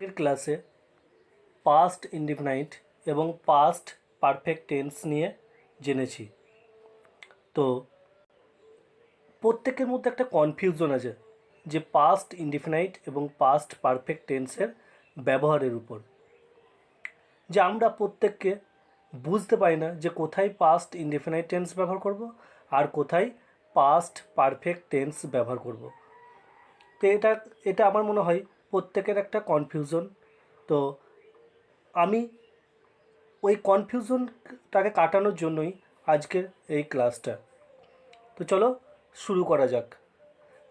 এর ক্লাসে past indefinite এবং পাস্ট পারফেক্ট টেন্স নিয়ে জেনেছি। তো প্রত্যেকের মধ্যে একটা কনফিউশন আছে যে পাস্ট ইনডিফিনাইট এবং পাস্ট পারফেক্ট টেন্সের ব্যবহারের উপর, যে আমরা প্রত্যেককে বুঝতে পারি না যে কোথায় পাস্ট ইনডিফিনাইট টেন্স ব্যবহার করব আর কোথায় পাস্ট পারফেক্ট টেন্স ব্যবহার করব। তো এটা আমার মনে হয় প্রত্যেকের একটা কনফিউশন। তো আমি ওই কনফিউশনটাকে কাটানোর জন্যই আজকের এই ক্লাসটা। তো চলো শুরু করা যাক।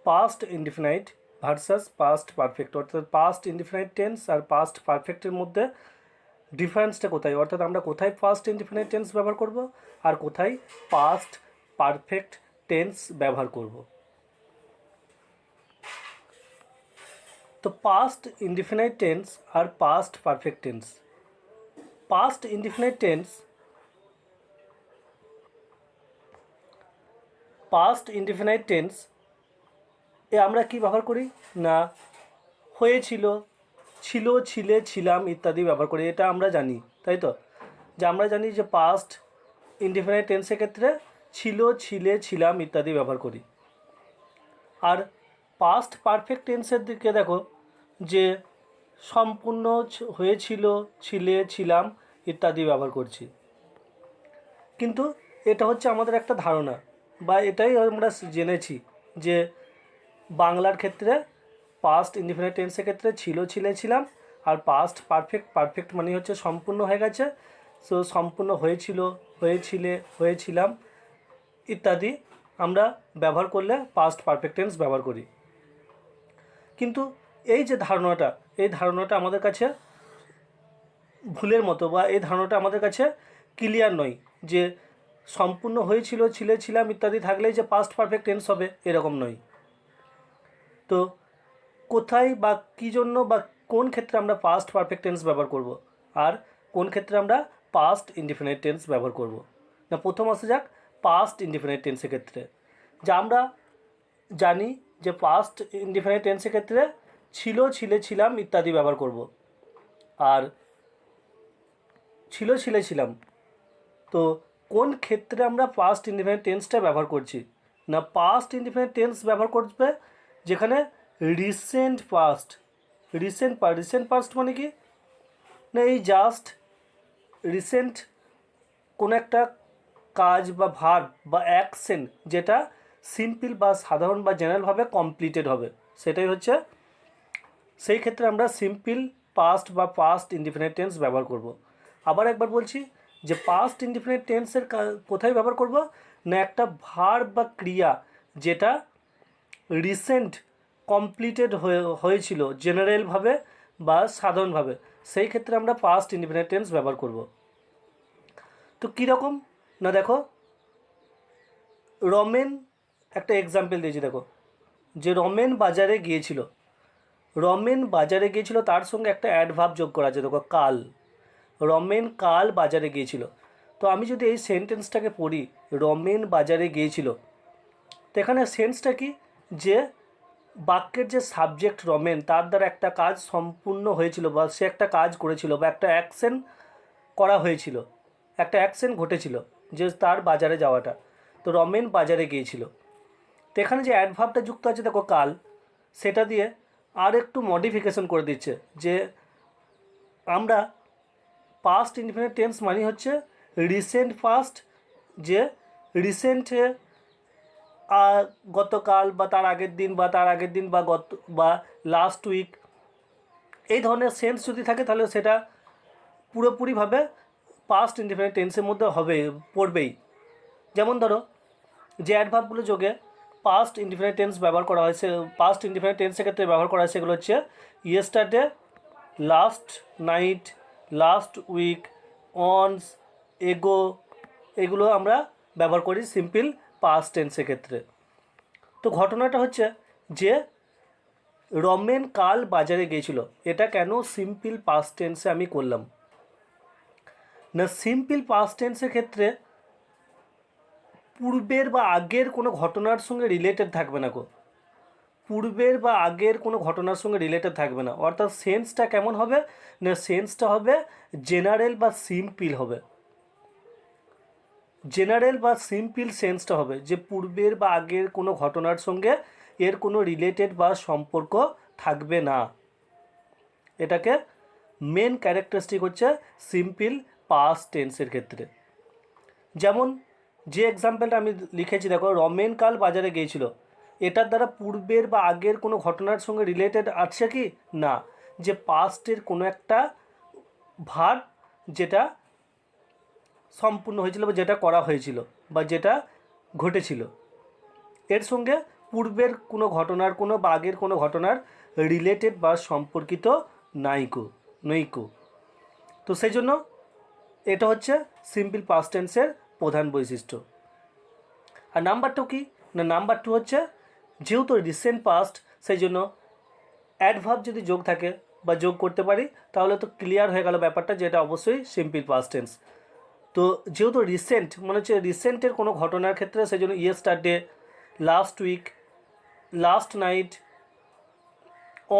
Past indefinite versus past perfect, অর্থাৎ পাস্ট ইনডিফিনাইট টেন্স আর পাস্ট পারফেক্টের মধ্যে ডিফারেন্সটা কোথায়, অর্থাৎ আমরা কোথায় পাস্ট ইনডিফিনাইট টেন্স ব্যবহার করব আর কোথায় পাস্ট পারফেক্ট টেন্স ব্যবহার করব। তো পাস্ট ইনডিফিনাইট টেন্স আর past perfect tense. Past indefinite tense, past indefinite tense এ আমরা কি ব্যবহার করি না হয়েছিল, ছিল, ছিলে, ছিলাম ইত্যাদি ব্যবহার করি। এটা আমরা জানি, তাই তো? যে আমরা জানি যে পাস্ট ইনডিফিনাইট টেন্সের ক্ষেত্রে ছিল, ছিলে, ছিলাম ইত্যাদি ব্যবহার করি। আর পাস্ট পারফেক্ট টেন্সের দিকে দেখো যে সম্পূর্ণ হয়েছিল, ছিলে, ছিলাম ইত্যাদি ব্যবহার করছি। কিন্তু এটা হচ্ছে আমাদের একটা ধারণা, বা এটাই আমরা জেনেছি যে বাংলার ক্ষেত্রে পাস্ট ইনডিফিনাইট টেন্সের ক্ষেত্রে ছিল, ছিলে, ছিলাম, আর পাস্ট পারফেক্ট মানে হচ্ছে সম্পূর্ণ হয়ে গেছে। সো সম্পূর্ণ হয়েছিল, হয়েছিলে, হয়েছিলাম ইত্যাদি আমরা ব্যবহার করলে পাস্ট পারফেক্ট টেন্স ব্যবহার করি। কিন্তু এই যে ধারণাটা, এই ধারণাটা আমাদের কাছে ভুলের মতো, বা এই ধারণাটা আমাদের কাছে ক্লিয়ার নয় যে সম্পূর্ণ হয়েছিল, ছিলে, ছিলাম ইত্যাদি থাকলেই যে পাস্ট পারফেক্ট টেন্স হবে, এরকম নয়। তো কোথায় বা কী জন্য বা কোন ক্ষেত্রে আমরা পাস্ট পারফেক্ট টেন্স ব্যবহার করব আর কোন ক্ষেত্রে আমরা পাস্ট ইনডিফিনাইট টেন্স ব্যবহার করব। না, প্রথম আসা যাক পাস্ট ইনডিফিনাইট টেন্সের ক্ষেত্রে। যা আমরা জানি যে পাস্ট ইনডিফিনাইট টেন্সের ক্ষেত্রে ছিল, ছিলে, ছিলাম ইত্যাদি ব্যবহার করব। আর ছিল, ছিলে, ছিলাম, তো কোন ক্ষেত্রে আমরা পাস্ট ইনডিফিনাইট টেন্সটা ব্যবহার করছি? না, পাস্ট ইনডিফিনাইট টেন্স ব্যবহার করবে যেখানে রিসেন্ট পাস্ট। রিসেন্ট পাস্ট মানে কি না, এই জাস্ট রিসেন্ট কোনো একটা কাজ বা ভার্ব বা অ্যাকশন যেটা সিম্পল বা সাধারণ বা জেনারেলভাবে কমপ্লিটেড হবে, সেটাই হচ্ছে, সেই ক্ষেত্রে আমরা সিম্পল পাস্ট বা পাস্ট ইনডিফিনাইট টেন্স ব্যবহার করব। আবার একবার বলছি যে পাস্ট ইনডিফিনাইট টেন্সের কোথায় ব্যবহার করব না, একটা ভার্ব বা ক্রিয়া যেটা রিসেন্ট কমপ্লিটেড হয়েছিল জেনারেলভাবে বা সাধারণভাবে, সেই ক্ষেত্রে আমরা পাস্ট ইনডিফিনাইট টেন্স ব্যবহার করব। তো কীরকম না, দেখো রমেন, একটা এক্সাম্পল দিয়েছি, দেখো যে রমেন বাজারে গিয়েছিল। রমেন বাজারে গিয়েছিল, তার সঙ্গে একটা অ্যাডভার্ব যোগ করা আছে, দেখো কাল। রমেন কাল বাজারে গিয়েছিল। তো আমি যদি এই সেন্টেন্সটাকে পড়ি, রমেন বাজারে গিয়েছিল, তো এখানে সেন্সটা কি, যে বাক্যের যে সাবজেক্ট রমেন, তার দ্বারা একটা কাজ সম্পূর্ণ হয়েছিল বা সে একটা কাজ করেছিল বা একটা অ্যাকশন করা হয়েছিল, একটা অ্যাকশন ঘটেছিল, যে তার বাজারে যাওয়াটা। তো রমেন বাজারে গিয়েছিল। তো এখানে যে অ্যাডভার্বটা যুক্ত আছে দেখো কাল, সেটা দিয়ে আর একটু মডিফিকেশন করে দিচ্ছে যে আমরা পাস্ট ইনডিফিনিট টেন্স মানে হচ্ছে রিসেন্ট পাস্ট, যে রিসেন্টে গতকাল বা তার আগের দিন বা তার আগের দিন বা বা লাস্ট উইক, এই ধরনের সেন্স যদি থাকে তাহলে সেটা পুরোপুরিভাবে পাস্ট ইনডিফিনিট টেন্সের মধ্যে হবে, পড়বেই। যেমন ধরো যে অ্যাডভার্বগুলো যোগে পাস্ট ইনডিফিনিট টেন্স ব্যবহার করা হয়েছে, পাস্ট ইনডিফিনিট টেন্সের ক্ষেত্রে ব্যবহার করা হয়, সেগুলো হচ্ছে yesterday, last night, last week, once, ago, এগুলো আমরা ব্যবহার করি সিম্পল পাস্ট টেন্সের ক্ষেত্রে। তো ঘটনাটা হচ্ছে যে রমেন কাল বাজারে গিয়েছিল, এটা কেন সিম্পল পাস্ট টেন্সে আমি করলাম না, সিম্পল পাস্ট টেন্সের ক্ষেত্রে পূর্বের বা আগের কোনো ঘটনার সঙ্গে রিলেটেড থাকবে না গো। পূর্বের বা আগের কোনো ঘটনার সঙ্গে রিলেটেড থাকবে না। অর্থাৎ সেন্সটা কেমন হবে না, সেন্সটা হবে জেনারেল বা সিম্পল হবে। জেনারেল বা সিম্পল সেন্সটা হবে যে পূর্বের বা আগের কোনো ঘটনার সঙ্গে এর কোনো রিলেটেড বা সম্পর্ক থাকবে না। এটাকে মেন ক্যারেক্টারিস্টিক হচ্ছে সিম্পল পাস্ট টেন্সের ক্ষেত্রে। যেমন যে এক্সাম্পলটা আমি লিখেছি দেখো, রমেন কাল বাজারে গিয়েছিল, এটার দ্বারা পূর্বের বা আগের কোনো ঘটনার সঙ্গে রিলেটেড আছে কি না, যে পাস্টের কোনো একটা ভার্ব যেটা সম্পূর্ণ হয়েছিল বা যেটা করা হয়েছিল বা যেটা ঘটেছিল, এর সঙ্গে পূর্বের কোনো ঘটনার কোনো বা আগের কোনো ঘটনার রিলেটেড বা সম্পর্কিত নইকো। তো সেই জন্য এটা হচ্ছে সিম্পল পাস্ট টেন্সের প্রধান বৈশিষ্ট্য। আর নাম্বার টু কি না, নাম্বার টু হচ্ছে যেহেতু রিসেন্ট পাস্ট, সেই জন্য অ্যাডভার্ব যদি যোগ থাকে বা যোগ করতে পারি তাহলে তো ক্লিয়ার হয়ে গেল ব্যাপারটা, যে এটা অবশ্যই সিম্পল পাস্ট টেন্স। তো যেহেতু রিসেন্ট মানে হচ্ছে রিসেন্টের কোনো ঘটনার ক্ষেত্রে, সেই জন্য yesterday, last week, last night,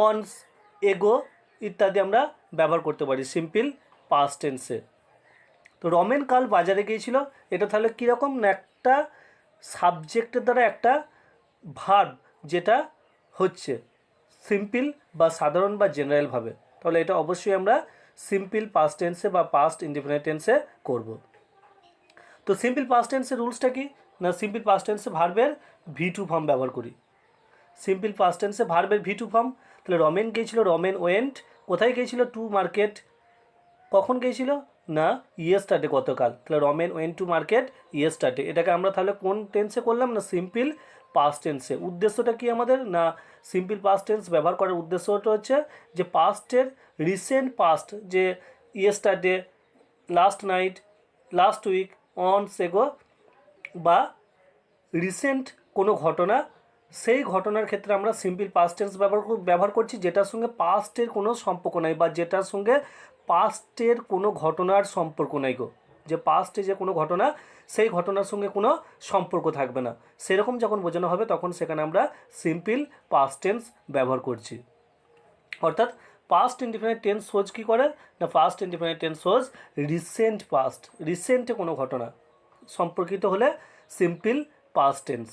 once, ago ইত্যাদি আমরা ব্যবহার করতে পারি সিম্পল পাস্ট টেন্সে। তো রমেন কাল বাজারে গিয়েছিল, এটা তাহলে কীরকম না, একটা সাবজেক্টের দ্বারা একটা ভার্ব যেটা হচ্ছে সিম্পল বা সাধারণ বা জেনারেলভাবে, তাহলে এটা অবশ্যই আমরা সিম্পল পাস্ট টেন্সে বা পাস্ট ইনডিফিনিট টেন্সে করব। তো সিম্পল পাস্ট টেন্সের রুলসটা কি না, সিম্পল পাস্ট টেন্সে ভার্বের V2 ফর্ম ব্যবহার করি। সিম্পল পাস্ট টেন্সে ভার্বের V2 ফর্ম, তাহলে রমেন গিয়েছিল, রমেন ওয়েন্ট, কোথায় গিয়েছিল, টু মার্কেট, কখন গিয়েছিল না ইয়েস্টারডে, গতকাল, তাহলে Ramen went to market yesterday. এটাকে আমরা তাহলে কোন টেন্সে করলাম না সিম্পল পাস্ট টেন্সে। উদ্দেশ্যটা কি আমাদের না, সিম্পল পাস্ট টেন্স ব্যবহার করার উদ্দেশ্যটা হচ্ছে যে পাস্টের রিসেন্ট পাস্ট, যে yesterday, last night, last week, অন সেগো বা রিসেন্ট কোনো ঘটনা, সেই ঘটনার ক্ষেত্রে আমরা সিম্পল পাস্ট টেন্স ব্যবহার করছি যেটার সঙ্গে পাস্টের কোনো সম্পর্ক নাই বা যেটার সঙ্গে পাস্টের কোনো ঘটনার সম্পর্ক নাই গো, যে পাস্টে যে কোনো ঘটনা সেই ঘটনার সঙ্গে কোনো সম্পর্ক থাকবে না, সেরকম যখন বোঝানো হবে তখন সেখানে আমরা সিম্পল পাস্ট টেন্স ব্যবহার করছি। অর্থাৎ পাস্ট ইনডিফিনিট টেন্স শোজ কী করে না, past indefinite tense shows recent past, রিসেন্টে কোনো ঘটনা সম্পর্কিত হলে সিম্পল পাস্ট টেন্স।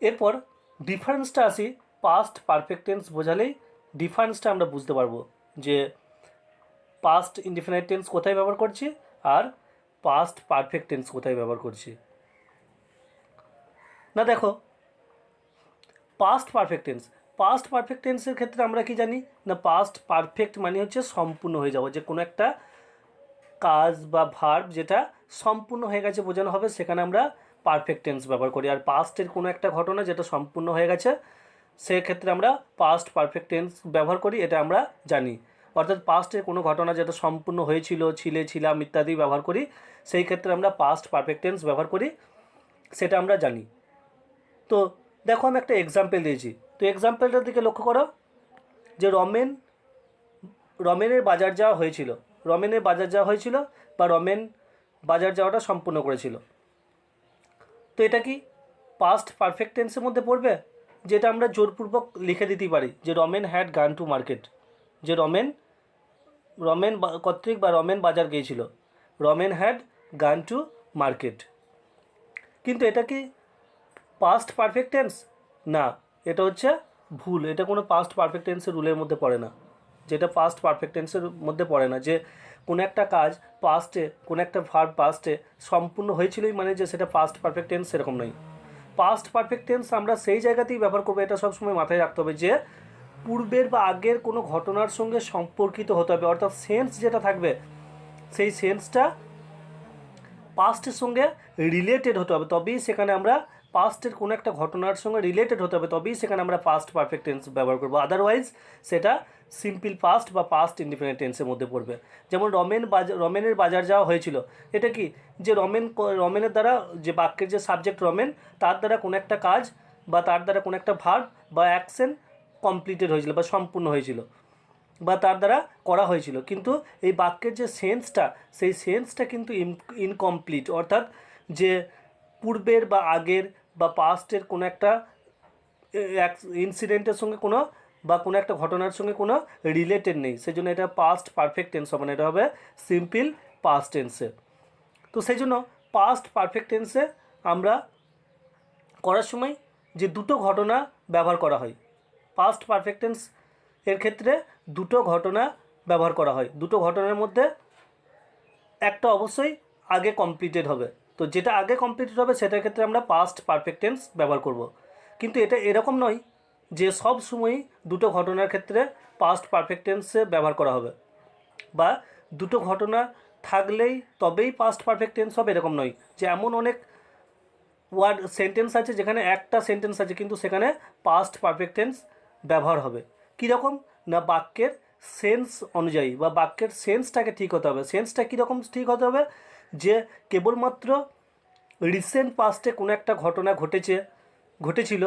এরপর ডিফারেন্সটা আসি, পাস্ট পারফেক্ট টেন্স বোঝালেই ডিফারেন্সটা আমরা বুঝতে পারবো যে পাস্ট ইনডিফিনিট টেন্স কোথায় ব্যবহার করছি আর পাস্ট পারফেক্ট টেন্স কোথায় ব্যবহার করছি। না দেখো, পাস্ট পারফেক্ট টেন্সের ক্ষেত্রে আমরা কি জানি না, পাস্ট পারফেক্ট মানে হচ্ছে সম্পূর্ণ হয়ে যাওয়া, যে কোনো একটা কাজ বা ভার্ব যেটা সম্পূর্ণ হয়ে গেছে বোঝানো হবে, সেখানে আমরা পারফেক্ট টেন্স ব্যবহার করি। আর পাস্টের কোনো একটা ঘটনা যেটা সম্পূর্ণ হয়ে গেছে সেক্ষেত্রে আমরা পাস্ট পারফেক্ট টেন্স ব্যবহার করি, এটা আমরা জানি। অর্থাৎ পাস্টের কোনো ঘটনা যেটা সম্পূর্ণ হয়েছিল, ছিলাম ইত্যাদি ব্যবহার করি, সেই ক্ষেত্রে আমরা পাস্ট পারফেক্ট টেন্স ব্যবহার করি, সেটা আমরা জানি। তো দেখো আমি একটা এক্সাম্পল দিয়েছি, তো এক্সাম্পলটার দিকে লক্ষ্য করো যে রমেনের বাজার যাওয়া হয়েছিল, বা রমেন বাজার যাওয়াটা সম্পূর্ণ করেছিল। তো এটা কি পাস্ট পারফেক্ট টেন্সের মধ্যে পড়বে, যেটা আমরা জোরপূর্বক লিখে দিতেই পারি যে Ramen had gone to market, যে রমেন কর্তৃক বা রমেন বাজার গিয়েছিল, Ramen had gone to market. কিন্তু এটা কি পাস্ট পারফেক্ট টেন্স না, এটা হচ্ছে ভুল, এটা কোনো পাস্ট পারফেক্ট টেন্সের রুলের মধ্যে পড়ে না, যেটা পাস্ট পারফেক্ট টেন্সের মধ্যে পড়ে না, যে কোনো একটা কাজ পাস্টে, কোনো একটা ভার্ব পাস্টে সম্পূর্ণ হয়েছিলই মানে যে সেটা পাস্ট পারফেক্ট টেন্স, সেরকম নয়। পাস্ট পারফেক্ট টেন্স আমরা সেই জায়গাতেই ব্যবহার করবো, এটা সবসময় মাথায় রাখতে হবে যে পূর্বের বা আগের কোনো ঘটনার সঙ্গে সম্পর্কিত হতে হবে, অর্থাৎ সেন্স যেটা থাকবে সেই সেন্সটা পাস্টের সঙ্গে রিলেটেড হতে হবে, তবেই সেখানে আমরা পাস্টের কোনো একটা ঘটনার সঙ্গে রিলেটেড হতে হবে, তবেই সেখানে আমরা পাস্ট পারফেক্ট টেন্স ব্যবহার করবো, আদারওয়াইজ সেটা সিম্পল পাস্ট বা পাস্ট ইনডিফিনিট টেন্সের মধ্যে পড়বে। যেমন রমেনের বাজার যাওয়া হয়েছিল, এটা কি যে রমেনের দ্বারা যে বাক্যের যে সাবজেক্ট রমেন, তার দ্বারা কোনো একটা কাজ বা তার দ্বারা কোনো একটা ভার্ব বা অ্যাকশন কমপ্লিটেড হয়েছিল বা সম্পূর্ণ হয়েছিল বা তার দ্বারা করা হয়েছিল, কিন্তু এই বাক্যের যে সেন্সটা সেই সেন্সটা কিন্তু ইনকমপ্লিট, অর্থাৎ যে পূর্বের বা আগের বা পাস্টের কোনো একটা ইনসিডেন্টের সঙ্গে কোনো বা কোনো একটা ঘটনার সঙ্গে কোনো রিলেটেড নেই, সেই জন্য এটা পাস্ট পারফেক্ট টেন্স হবে না, এটা হবে সিম্পল পাস্ট টেন্সে। তো সেই জন্য পাস্ট পারফেক্ট টেন্সে আমরা করার সময় যে দুটো ঘটনা ব্যবহার করা হয়, পাস্ট পারফেক্ট টেন্স এর ক্ষেত্রে দুটো ঘটনা ব্যবহার করা হয়। দুটো ঘটনার মধ্যে একটা অবশ্যই আগে কমপ্লিটেড হবে, তো যেটা আগে কমপ্লিটেড হবে সেটার ক্ষেত্রে আমরা পাস্ট পারফেক্ট টেন্স ব্যবহার করব। কিন্তু এটা এরকম নয় যে সব সময়ই দুটো ঘটনার ক্ষেত্রে পাস্ট পারফেক্ট টেন্সে ব্যবহার করা হবে, বা দুটো ঘটনা থাকলেই তবেই পাস্ট পারফেক্ট টেন্স হবে এরকম নয়। যে এমন অনেক ওয়ার্ড সেন্টেন্স আছে যেখানে একটা সেন্টেন্স আছে কিন্তু সেখানে পাস্ট পারফেক্ট টেন্স ব্যবহার হবে। কীরকম না, বাক্যের সেন্স অনুযায়ী বা বাক্যের সেন্সটাকে ঠিক হতে হবে। সেন্সটা কীরকম ঠিক হতে হবে, যে কেবলমাত্র রিসেন্ট পাস্টে কোনো একটা ঘটনা ঘটেছিল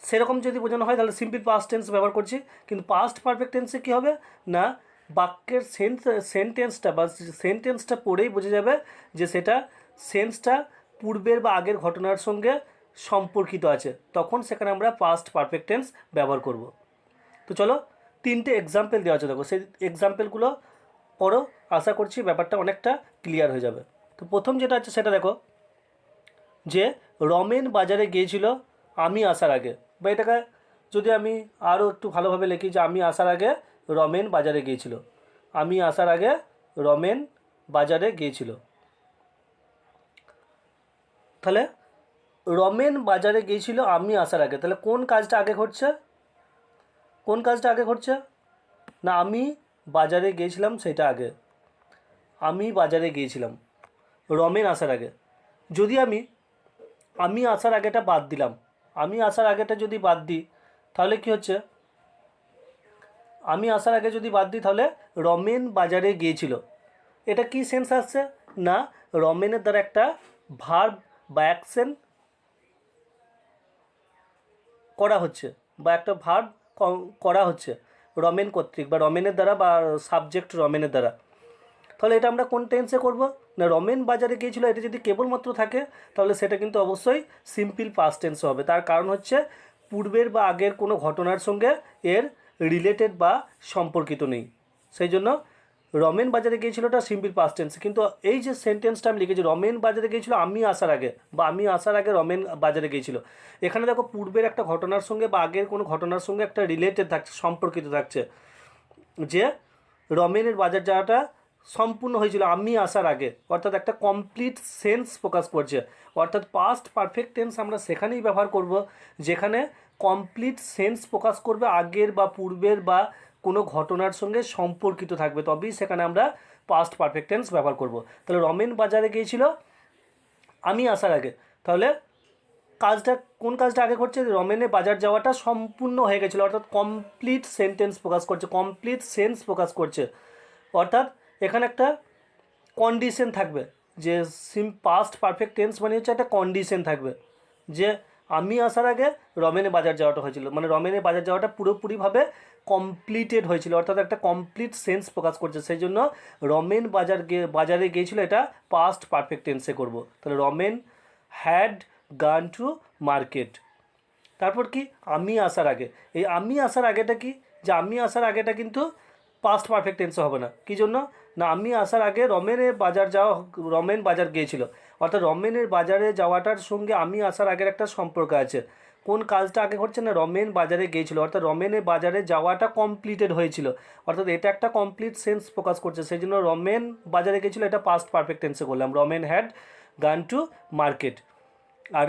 সেরকম যদি বোঝানো হয় তাহলে সিম্পল পাস্ট টেন্স ব্যবহার করছি। কিন্তু পাস্ট পারফেক্ট টেন্সে কী হবে না, বাক্যের সেন্টেন্সটা বা সেন্টেন্সটা পড়েই বোঝা যাবে যে সেটা সেন্সটা পূর্বের বা আগের ঘটনার সঙ্গে সম্পর্কিত আছে, তখন সেখানে আমরা পাস্ট পারফেক্ট টেন্স ব্যবহার করব। তো চলো তিনটে এক্সাম্পল দেওয়া আছে, দেখো সেই এক্সাম্পলগুলো পড়ো, আশা করছি ব্যাপারটা অনেকটা ক্লিয়ার হয়ে যাবে। তো প্রথম যেটা আছে সেটা দেখো, যে রমেন বাজারে গিয়েছিল আমি আসার আগে, বা এটাকে যদি আমি আরও একটু ভালোভাবে লিখি যে আমি আসার আগে রমেন বাজারে গিয়েছিল, আমি আসার আগে রমেন বাজারে গিয়েছিল। তাহলে রমেন বাজারে গিয়েছিল আমি আসার আগে, তাহলে কোন কাজটা আগে ঘটছে, কোন কাজটা আগে ঘটছে না, আমি বাজারে গিয়েছিলাম সেটা আগে, আমি বাজারে গিয়েছিলাম রমেন আসার আগে। যদি আমি আসার আগেটা বাদ দিলাম, আমি আসার আগেটা যদি বাদ দিই তাহলে কি হচ্ছে, আমি আসার আগে যদি বাদ দিই তাহলে রমেন বাজারে গিয়েছিল, এটা কি সেন্স আসছে না, রমেনের দ্বারা একটা ভার্ব বা অ্যাকশন করা হচ্ছে, বা একটা ভার্ব করা হচ্ছে রমেন কর্তৃক বা রমেনের দ্বারা, বা সাবজেক্ট রমেনের দ্বারা। তাহলে এটা আমরা কোন টেন্সে করব না, রমেন বাজারে গিয়েছিল এটা যদি কেবলমাত্র থাকে তাহলে সেটা কিন্তু অবশ্যই সিম্পল পাস্ট টেন্স হবে। তার কারণ হচ্ছে পূর্বের বা আগের কোনো ঘটনার সঙ্গে এর রিলেটেড বা সম্পর্কিত নেই, সেই জন্য রমেন বাজারে গিয়েছিলোটা সিম্পল পাস্ট টেন্স। কিন্তু এই যে সেন্টেন্সটা আমি লিখেছি রমেন বাজারে গিয়েছিল আমি আসার আগে, বা আমি আসার আগে রমেন বাজারে গিয়েছিল, এখানে দেখো পূর্বের একটা ঘটনার সঙ্গে বা আগের কোনো ঘটনার সঙ্গে একটা রিলেটেড থাকছে, সম্পর্কিত থাকছে, যে রমেনের বাজার যাওয়াটা সম্পূর্ণ হয়েছিল আমি আসার আগে, অর্থাৎ একটা কমপ্লিট সেন্স প্রকাশ করছে। অর্থাৎ পাস্ট পারফেক্ট টেন্স আমরা সেখানেই ব্যবহার করব যেখানে কমপ্লিট সেন্স প্রকাশ করবে, আগের বা পূর্বের বা কোনো ঘটনার সঙ্গে সম্পর্কিত থাকবে, তবেই সেখানে আমরা পাস্ট পারফেক্ট টেন্স ব্যবহার করব। তাহলে রমেন বাজারে গিয়েছিল আমি আসার আগে, তাহলে কাজটা কোন কাজটা আগে ঘটছে, রমেনের বাজার যাওয়াটা সম্পূর্ণ হয়ে গেছিলো, অর্থাৎ কমপ্লিট সেন্টেন্স প্রকাশ করছে, কমপ্লিট সেন্স প্রকাশ করছে। অর্থাৎ এখানে একটা কন্ডিশন থাকবে, যে পাস্ট পারফেক্ট টেন্স মানে হচ্ছে একটা কন্ডিশন থাকবে, যে আমি আসার আগে রমেনের বাজার যাওয়াটা হয়েছিল, মানে রমেনের বাজার যাওয়াটা পুরোপুরিভাবে কমপ্লিটেড হয়েছিল, অর্থাৎ একটা কমপ্লিট সেন্স প্রকাশ করছে, সেই জন্য রমেন বাজারে গিয়েছিল এটা পাস্ট পারফেক্ট টেন্সে করব। তাহলে Ramen had gone to market. তারপর কি আমি আসার আগে, এই আমি আসার আগেটা কি, যে আমি আসার আগেটা কিন্তু পাস্ট পারফেক্ট টেন্সে হবে না, কী জন্য না, আমি আসার আগে রমেন বাজার গিয়েছিল, অর্থাৎ রমেনের বাজারে যাওয়াটার সঙ্গে আমি আসার আগের একটা সম্পর্ক আছে। কোন কাজটা আগে ঘটছে না, রমেন বাজারে গিয়েছিল, অর্থাৎ রমেনের বাজারে যাওয়াটা কমপ্লিটেড হয়েছিল, অর্থাৎ এটা একটা কমপ্লিট সেন্স প্রকাশ করছে, সেই জন্য রমেন বাজারে গিয়েছিল এটা পাস্ট পারফেক্ট টেন্সে করলাম, Ramen had gone to market. আর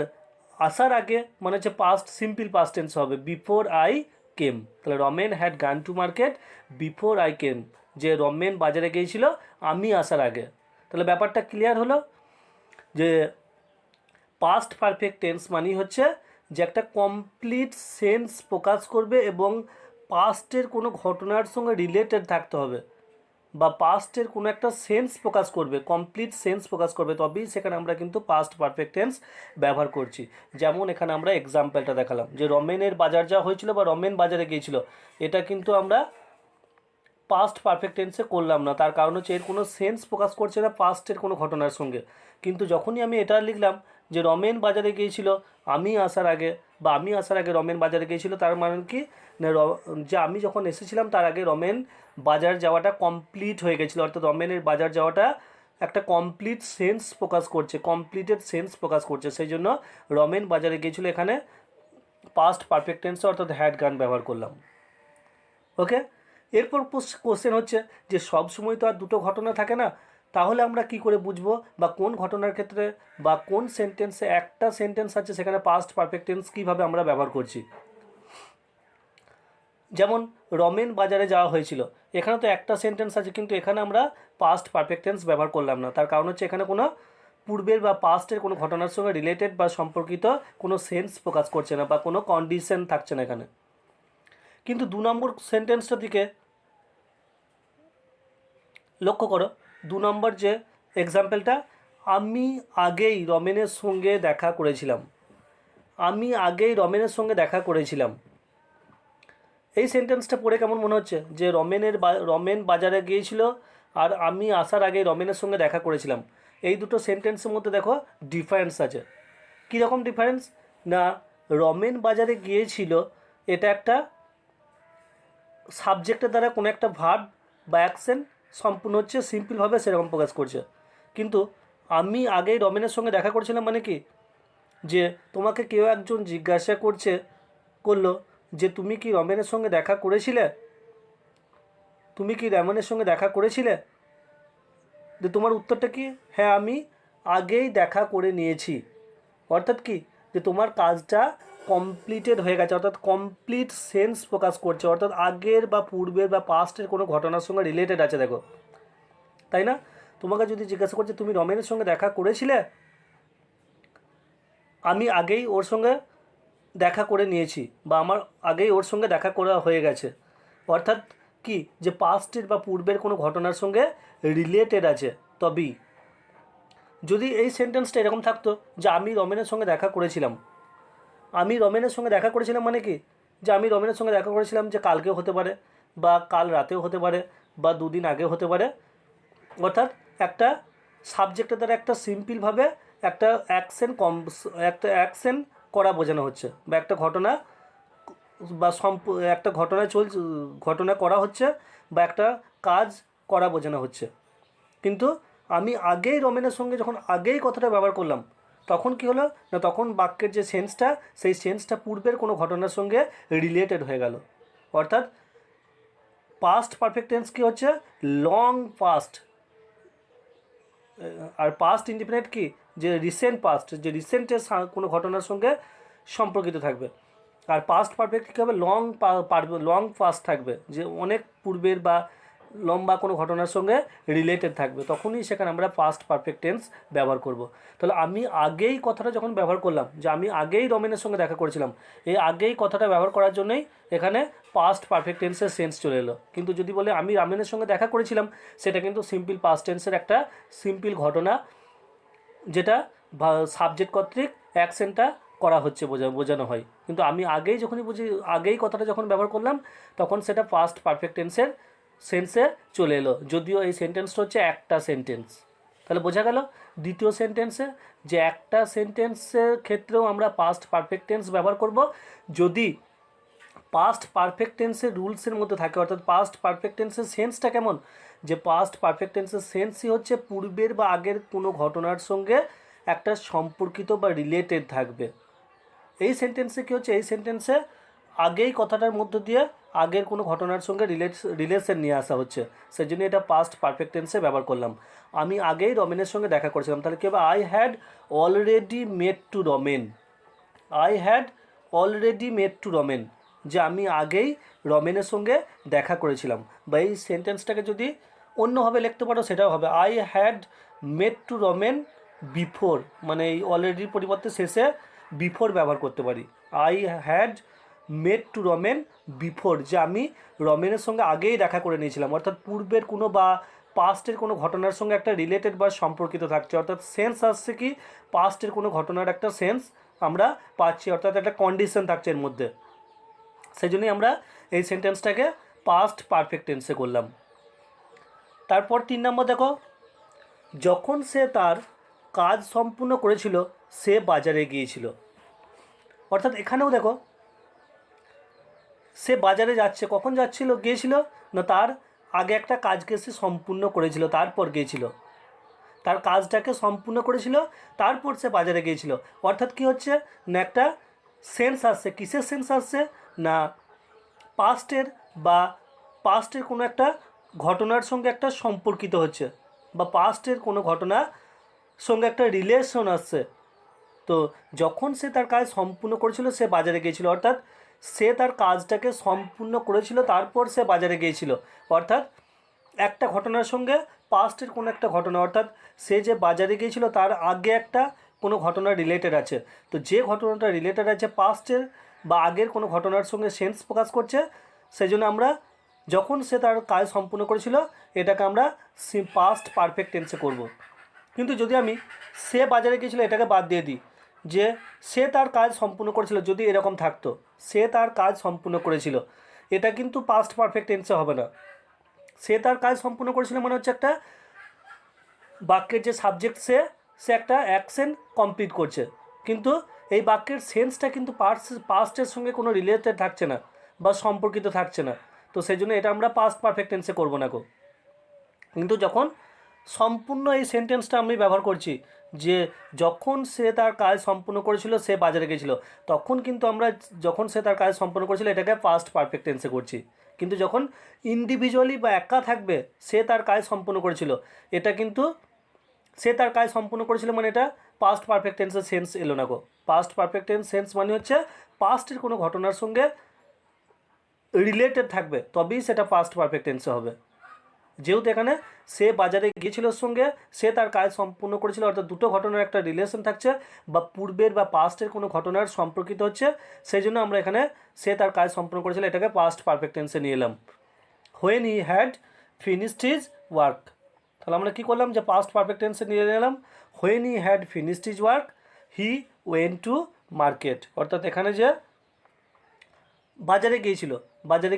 আসার আগে মানে হচ্ছে পাস্ট সিম্পল পাস্ট টেন্স হবে, বিফোর আই কেম। তাহলে Ramen had gone to market before I came, যে রমেন বাজারে গিয়েছিল আমি আসার আগে। তাহলে ব্যাপারটা ক্লিয়ার হলো যে পাস্ট পারফেক্ট টেন্স মানেই হচ্ছে যে একটা কমপ্লিট সেন্স প্রকাশ করবে এবং পাস্টের কোনো ঘটনার সঙ্গে রিলেটেড থাকতে হবে, বা পাস্টের কোনো একটা সেন্স প্রকাশ করবে, কমপ্লিট সেন্স প্রকাশ করবে, তবেই সেখানে আমরা কিন্তু পাস্ট পারফেক্ট টেন্স ব্যবহার করছি। যেমন এখানে আমরা এক্সাম্পলটা দেখালাম যে রমেনের বাজার যাওয়া হয়েছিল বা রমেন বাজারে গিয়েছিল, এটা কিন্তু আমরা পাস্ট পারফেক্ট টেন্সে করলাম না, তার কারণ হচ্ছে এর কোনো সেন্স প্রকাশ করছে না পাস্টের কোনো ঘটনার সঙ্গে। কিন্তু যখনই আমি এটা লিখলাম যে রমেন বাজারে গিয়েছিল আমি আসার আগে, বা আমি আসার আগে রমেন বাজারে গিয়েছিল, তার মানে কি না যে আমি যখন এসেছিলাম তার আগে রমেন বাজার যাওয়াটা কমপ্লিট হয়ে গেছিলো, অর্থাৎ রমেনের বাজার যাওয়াটা একটা কমপ্লিট সেন্স প্রকাশ করছে, কমপ্লিটেড সেন্স প্রকাশ করছে, সেই জন্য রমেন বাজারে গিয়েছিল এখানে পাস্ট পারফেক্ট টেন্সে অর্থাৎ হ্যাড গান ব্যবহার করলাম। ওকে, এরপর কোশ্চেন হচ্ছে যে সব সময় তো আর দুটো ঘটনা থাকে না, তাহলে আমরা কি করে বুঝবো বা কোন ঘটনার ক্ষেত্রে বা কোন সেন্টেন্সে একটা সেন্টেন্স আছে সেখানে পাস্ট পারফেক্ট টেন্স কীভাবে আমরা ব্যবহার করছি। যেমন রমেন বাজারে যাওয়া হয়েছিল, এখানে তো একটা সেন্টেন্স আছে কিন্তু এখানে আমরা পাস্ট পারফেক্ট টেন্স ব্যবহার করলাম না, তার কারণ হচ্ছে এখানে কোনো পূর্বের বা পাস্টের কোনো ঘটনার সঙ্গে রিলেটেড বা সম্পর্কিত কোনো সেন্স প্রকাশ করছে না বা কোনো কন্ডিশন থাকছে না এখানে। কিন্তু 2 নম্বর সেন্টেন্সটার দিকে লক্ষ্য করো, 2 নম্বর যে এক্সাম্পলটা, আমি আগেই রমেনের সঙ্গে দেখা করেছিলাম, আমি আগেই রমেনের সঙ্গে দেখা করেছিলাম, এই সেন্টেন্সটা পড়ে কেমন মনে হচ্ছে যে রমেন বাজারে গিয়েছিল আর আমি আসার আগেই রমেনের সঙ্গে দেখা করেছিলাম। এই দুটো সেন্টেন্সের মধ্যে দেখো ডিফারেন্স আছে। কীরকম ডিফারেন্স না, রমেন বাজারে গিয়েছিল এটা একটা সাবজেক্টের দ্বারা কোনো একটা ভার্ব বা অ্যাকশন সম্পূর্ণ হচ্ছে, সিম্পলভাবে সেরকম প্রকাশ করছে। কিন্তু আমি আগেই রমেনের সঙ্গে দেখা করেছিলাম মানে কি, যে তোমাকে কেউ একজন জিজ্ঞাসা করলো যে তুমি কি রমেনের সঙ্গে দেখা করেছিলে, তুমি কি রমেনের সঙ্গে দেখা করেছিলে, যে তোমার উত্তরটা কি, হ্যাঁ আমি আগেই দেখা করে নিয়েছি। অর্থাৎ কি, যে তোমার কাজটা কমপ্লিটেড হয়ে গেছে, অর্থাৎ কমপ্লিট সেন্স প্রকাশ করছে, অর্থাৎ আগের বা পূর্বের বা পাস্টের কোনো ঘটনার সঙ্গে রিলেটেড আছে। দেখো, তাই না? তোমাকে যদি জিজ্ঞাসা করছে তুমি রমেনের সঙ্গে দেখা করেছিলে, আমি আগেই ওর সঙ্গে দেখা করে নিয়েছি বা আমার আগেই ওর সঙ্গে দেখা করা হয়ে গেছে, অর্থাৎ কি, যে পাস্টের বা পূর্বের কোনো ঘটনার সঙ্গে রিলেটেড আছে। তবেই যদি এই সেন্টেন্সটা এরকম থাকতো যে আমি রমেনের সঙ্গে দেখা করেছিলাম, আমি রমেনের সঙ্গে দেখা করেছিলাম মানে কি, যে আমি রমেনের সঙ্গে দেখা করেছিলাম যে কালকেও হতে পারে বা কাল রাতেও হতে পারে বা 2 দিন আগেও হতে পারে, অর্থাৎ একটা সাবজেক্টের দ্বারা একটা সিম্পলভাবে একটা অ্যাকশন করা বোঝানো হচ্ছে বা একটা ঘটনা বা একটা ঘটনা করা হচ্ছে বা একটা কাজ করা বোঝানো হচ্ছে। কিন্তু আমি আগেই রমেনের সঙ্গে যখন আগেই কথাটা ব্যবহার করলাম তখন কি হলো না, তখন বাক্যের যে সেন্সটা সেই সেন্সটা পূর্বের কোনো ঘটনার সঙ্গে রিলেটেড হয়ে গেল। অর্থাৎ পাস্ট পারফেক্ট টেন্স কি হচ্ছে, লং পাস্ট, আর পাস্ট ইনডিফিনিট কি, যে রিসেন্ট পাস্ট, যে রিসেন্টের কোনো ঘটনার সঙ্গে সম্পর্কিত থাকবে। আর পাস্ট পারফেক্ট কী হবে, লং পাস্ট থাকবে, যে অনেক পূর্বের বা লম্বা কোনো ঘটনার সঙ্গে রিলেটেড থাকবে, তখনই সেখানে আমরা পাস্ট পারফেক্ট টেন্স ব্যবহার করব। তাহলে আমি আগেই কথাটা যখন ব্যবহার করলাম যে আমি আগেই রমেনের সঙ্গে দেখা করেছিলাম, এই আগেই কথাটা ব্যবহার করার জন্যই এখানে পাস্ট পারফেক্ট টেন্সের সেন্স চলে এলো। কিন্তু যদি বলে আমি রমেনের সঙ্গে দেখা করেছিলাম, সেটা কিন্তু সিম্পল পাস্ট টেন্সের একটা সিম্পল ঘটনা, যেটা সাবজেক্ট কর্তৃক অ্যাকশনটা করা হচ্ছে বোঝানো হয়। কিন্তু আমি আগেই আগেই কথাটা যখন ব্যবহার করলাম তখন সেটা পাস্ট পারফেক্ট টেন্সের সেন্সে চলে এলো, যদিও এই সেন্টেন্সটা হচ্ছে একটা সেন্টেন্স। তাহলে বোঝা গেল দ্বিতীয় সেন্টেন্সে যে একটা সেন্টেন্সের ক্ষেত্রেও আমরা পাস্ট পারফেক্ট টেন্স ব্যবহার করব যদি পাস্ট পারফেক্ট টেন্সের রুলসের মধ্যে থাকে। অর্থাৎ পাস্ট পারফেক্ট টেন্সের সেন্সটা কেমন, যে পাস্ট পারফেক্ট টেন্সের সেন্সই হচ্ছে পূর্বের বা আগের কোনো ঘটনার সঙ্গে একটা সম্পর্কিত বা রিলেটেড থাকবে। এই সেন্টেন্সে কী হচ্ছে, এই সেন্টেন্সে আগেই কথাটার মধ্য দিয়ে আগের কোনো ঘটনার সঙ্গে রিলেশন নিয়ে আসা হচ্ছে, সেই জন্য এটা পাস্ট পারফেক্ট টেন্সে ব্যবহার করলাম। আমি আগেই রমেনের সঙ্গে দেখা করেছিলাম, তাহলে কী হবে, I had already met to Romen, I had already met to Romen, যে আমি আগেই রমেনের সঙ্গে দেখা করেছিলাম। বা এই সেন্টেন্সটাকে যদি অন্যভাবে লিখতে পারো সেটাও হবে, I had met to Romen before, মানে এই অলরেডির পরিবর্তে শেষে বিফোর ব্যবহার করতে পারি। I had met to Romen before, যে আমি রমেনের সঙ্গে আগেই দেখা করে নিয়েছিলাম, অর্থাৎ পূর্বের কোনো বা পাস্টের কোনো ঘটনার সঙ্গে একটা রিলেটেড বা সম্পর্কিত থাকছে, অর্থাৎ সেন্স আসছে কি পাস্টের কোনো ঘটনার একটা সেন্স আমরা পাচ্ছি, অর্থাৎ একটা কন্ডিশন থাকছে এর মধ্যে, সেই জন্যই আমরা এই সেন্টেন্সটাকে পাস্ট পারফেক্ট টেন্সে করলাম। তারপর 3 নম্বর দেখো, যখন সে তার কাজ সম্পূর্ণ করেছিল সে বাজারে গিয়েছিল। অর্থাৎ এখানেও দেখো সে বাজারে যাচ্ছে, কখন যাচ্ছিল গিয়েছিল, না তার আগে একটা কাজকে সে সম্পূর্ণ করেছিল তারপর গিয়েছিল, তার কাজটাকে সম্পূর্ণ করেছিল তারপর সে বাজারে গিয়েছিল। অর্থাৎ কী হচ্ছে না একটা সেন্স আসছে, কিসের সেন্স আসছে না পাস্টের, বা পাস্টের কোনো একটা ঘটনার সঙ্গে একটা সম্পর্কিত হচ্ছে, বা পাস্টের কোনো ঘটনার সঙ্গে একটা রিলেশন আসছে। তো যখন সে তার কাজ সম্পূর্ণ করেছিল সে বাজারে গিয়েছিল, অর্থাৎ সে তার কাজটাকে সম্পূর্ণ করেছিল তারপর সে বাজারে গিয়েছিল। অর্থাৎ একটা ঘটনার সঙ্গে পাস্টের কোনো একটা ঘটনা, অর্থাৎ সে যে বাজারে গিয়েছিল তার আগে একটা কোনো ঘটনা রিলেটেড আছে। তো যে ঘটনাটা রিলেটেড আছে পাস্টের বা আগের কোনো ঘটনার সঙ্গে সেন্স প্রকাশ করছে, সেই জন্য আমরা যখন সে তার কাজ সম্পূর্ণ করেছিল এটাকে আমরা পাস্ট পারফেক্ট টেন্সে করব। কিন্তু যদি আমি সে বাজারে গিয়েছিল এটাকে বাদ দিয়ে দিই, যে সে তার কাজ সম্পূর্ণ করেছিল, যদি এরকম থাকতো সে তার কাজ সম্পূর্ণ করেছিল, এটা কিন্তু পাস্ট পারফেক্ট টেন্সে হবে না। সে তার কাজ সম্পূর্ণ করেছিল মানে হচ্ছে একটা বাক্যের যে সাবজেক্ট সে সে একটা অ্যাকশন কমপ্লিট করছে, কিন্তু এই বাক্যের সেন্সটা কিন্তু পাস্টের সঙ্গে কোনো রিলেটেড থাকছে না বা সম্পর্কিত থাকছে না। তো সেই জন্য এটা আমরা পাস্ট পারফেক্ট টেন্সে করবো না গো। কিন্তু যখন সম্পূর্ণ এই সেন্টেন্সটা আমি ব্যবহার করছি, যে যখন সে তার কাজ সম্পূর্ণ করেছিল সে বাজারে গেছিলো, তখন কিন্তু আমরা যখন সে তার কাজ সম্পূর্ণ করেছিল এটাকে পাস্ট পারফেক্ট টেন্সে করছি। কিন্তু যখন ইন্ডিভিজুয়ালি বা একা থাকবে সে তার কাজ সম্পূর্ণ করেছিল, এটা কিন্তু সে তার কাজ সম্পূর্ণ করেছিল মানে এটা পাস্ট পারফেক্ট টেন্সের সেন্স এলো না গো। পাস্ট পারফেক্ট টেন্স সেন্স মানে হচ্ছে পাস্টের কোনো ঘটনার সঙ্গে রিলেটেড থাকবে তবেই সেটা পাস্ট পারফেক্ট টেন্সে হবে। যেহেতু এখানে সে বাজারে গিয়েছিল সঙ্গে সে তার কাজ সম্পূর্ণ করেছিল, অর্থাৎ দুটো ঘটনার একটা রিলেশন থাকছে বা পূর্বের বা পাস্টের কোনো ঘটনার সম্পর্কিত হচ্ছে, সেই জন্য আমরা এখানে সে তার কাজ সম্পূর্ণ করেছিল এটাকে পাস্ট পারফেক্ট টেন্সে নিয়ে এলাম। When he had finished his work, তাহলে আমরা কী করলাম যে পাস্ট পারফেক্ট টেন্সে নিয়ে এলাম। When he had finished his work he went to market, অর্থাৎ এখানে যে বাজারে